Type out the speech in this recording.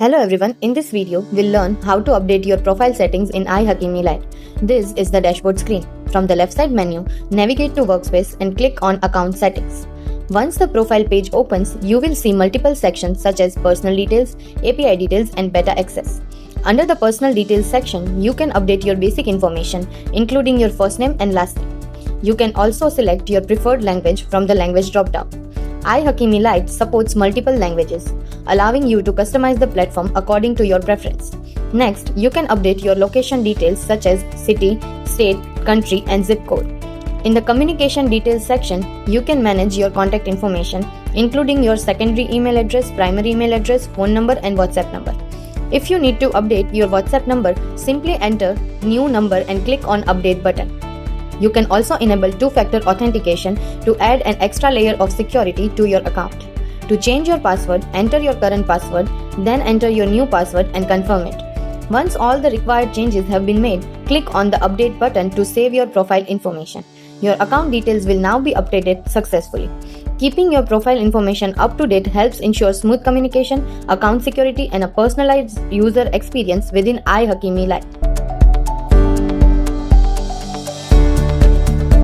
Hello everyone, in this video, we'll learn how to update your profile settings in ihakimi Lite. This is the dashboard screen. From the left side menu, navigate to Workspace and click on Account Settings. Once the profile page opens, you will see multiple sections such as Personal Details, API Details and Beta Access. Under the Personal Details section, you can update your basic information, including your first name and last name. You can also select your preferred language from the language drop-down. ihakimi Lite supports multiple languages, allowing you to customize the platform according to your preference. Next, you can update your location details such as city, state, country, and zip code. In the Communication Details section, you can manage your contact information, including your secondary email address, primary email address, phone number, and WhatsApp number. If you need to update your WhatsApp number, simply enter New Number and click on Update button. You can also enable two-factor authentication to add an extra layer of security to your account. To change your password, enter your current password, then enter your new password and confirm it. Once all the required changes have been made, click on the Update button to save your profile information. Your account details will now be updated successfully. Keeping your profile information up to date helps ensure smooth communication, account security, and a personalized user experience within ihakimi Lite.